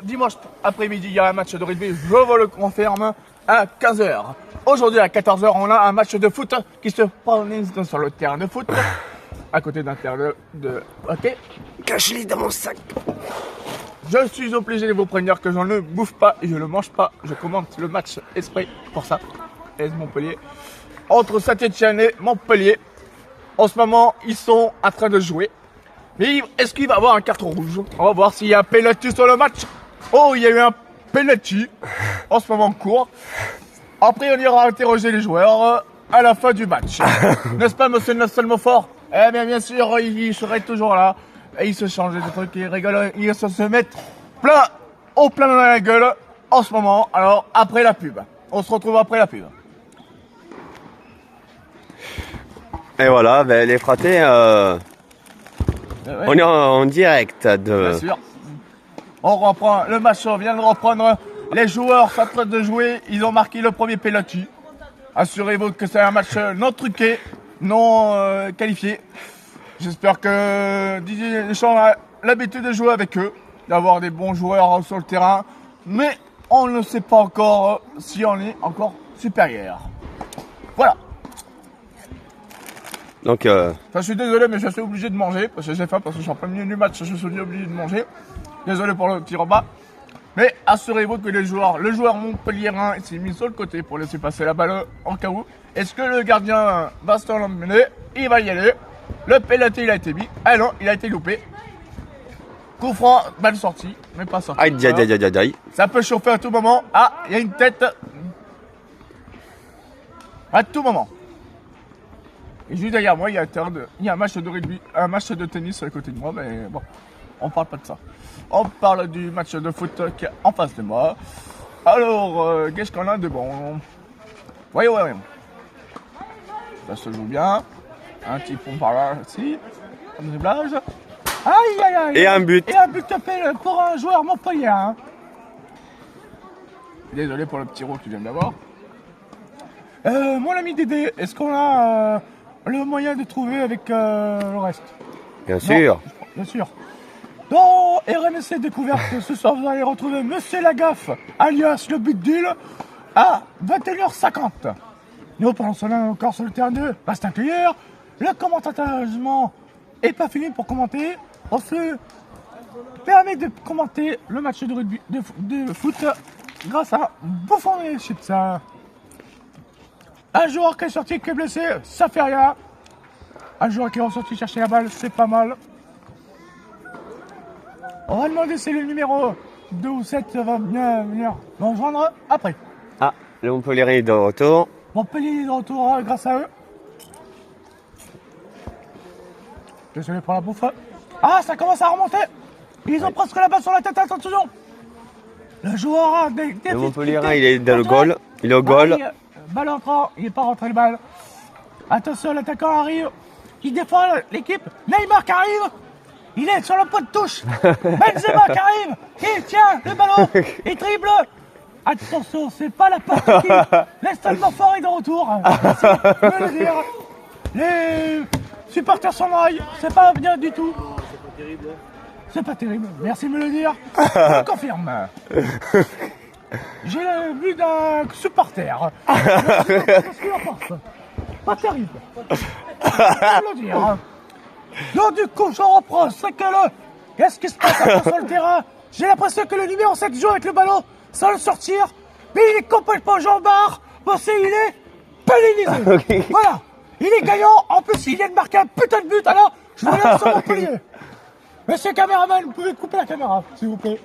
dimanche après-midi, il y a un match de rugby, je vous le confirme, à 15h. Aujourd'hui, à 14h, on a un match de foot qui se organise sur le terrain de foot, à côté d'un terrain de hockey. Cache-les dans mon sac. Je suis obligé de vous prévenir que je ne bouffe pas et je ne mange pas. Je commente le match exprès pour ça. AS Montpellier. Entre Saint-Etienne et Montpellier. En ce moment, ils sont en train de jouer. Mais est-ce qu'il va y avoir un carton rouge? On va voir s'il y a un penalty sur le match. Oh, il y a eu un penalty en ce moment en cours. Après, on ira interroger les joueurs à la fin du match. N'est-ce pas, monsieur Nelson Montfort? Eh bien sûr, il serait toujours là. Et il se change des trucs, il rigole, il se met plein dans la gueule en ce moment. Alors, après la pub. On se retrouve après la pub. Et voilà, ben, les fratés, on est en direct de... Bien sûr. On reprend le match, on vient de reprendre. Les joueurs sont en train de jouer, ils ont marqué le premier penalty. Assurez-vous que c'est un match non truqué, non qualifié. J'espère que Didier Deschamps a l'habitude de jouer avec eux, d'avoir des bons joueurs sur le terrain, mais on ne sait pas encore si on est encore supérieur. Voilà. Donc, Je suis désolé, mais je suis obligé de manger, parce que j'ai faim, parce que je suis en plein milieu du match, je suis obligé de manger. Désolé pour le petit repas. Mais assurez-vous que le joueur montpelliérain s'est mis sur le côté pour laisser passer la balle en cas où. Est-ce que le gardien va se l'emmener? Il va y aller. Le penalty, il a été mis. Ah non, il a été loupé. Coup franc, balle sortie, mais pas sortie. aïe. Ça peut chauffer à tout moment. Ah, il y a une tête. À tout moment. Et juste derrière moi, il y a un match de rugby, un match de tennis à côté de moi, mais bon, on parle pas de ça. On parle du match de foot qui est en face de moi. Alors, qu'est-ce qu'on a de bon? Voyons. Ça se joue bien. Un petit pont par là aussi. Un dribblage. Aïe. Et un but. Et un but pour un joueur montpellier. Hein. Désolé pour le petit roux que tu viens d'avoir. Mon ami Dédé, est-ce qu'on a le moyen de trouver avec le reste? Bien sûr. Non, bien sûr. Dans RMC Découverte, ce soir, vous allez retrouver Monsieur Lagaffe, alias le but deal, à 21h50. Nous, pendant ce temps, encore sur le terrain de Bastien Cueilleur, le commentateur est pas fini pour commenter. On se permet de commenter le match de rugby de foot grâce à Bouffon et Chips. Un joueur qui est sorti, qui est blessé, ça fait rien. Un joueur qui est ressorti chercher la balle, c'est pas mal. On va demander si le numéro 2 ou 7 va bien venir nous rejoindre après. Ah, le Montpellier est de retour. Montpellier est de retour grâce à eux. Désolé pour la bouffe. Ah, ça commence à remonter. Ils ont presque la balle sur la tête, attention. Le joueur a des Le Montpellier, il est dans le goal. Il est au goal. Balle entrant, il n'est pas rentré le balle. Attention, l'attaquant arrive. Il défend l'équipe. Neymar qui arrive. Il est sur le pot de touche. Benzema qui arrive. Il tient le ballon. Il dribble. Attention, c'est pas la partie. L'estal Montfort est de retour. Merci de le dire. Les supporters s'en aillent. C'est pas bien du tout. C'est pas terrible. Merci de me le dire. Je le confirme. J'ai le but d'un supporter. Qu'est-ce qu'il en pense? Pas terrible. Je peux le dire. Donc du coup, j'en reprends. C'est que qu'est-ce qui se passe après sur le terrain? J'ai l'impression que le numéro 7 joue avec le ballon sans le sortir. Mais il est complètement jambard. Parce qu'il est pénalisé. Okay. Voilà. Il est gagnant. En plus, il vient de marquer un putain de but. Alors, je vous laisse sur Montpellier. Monsieur caméraman, vous pouvez couper la caméra, s'il vous plaît.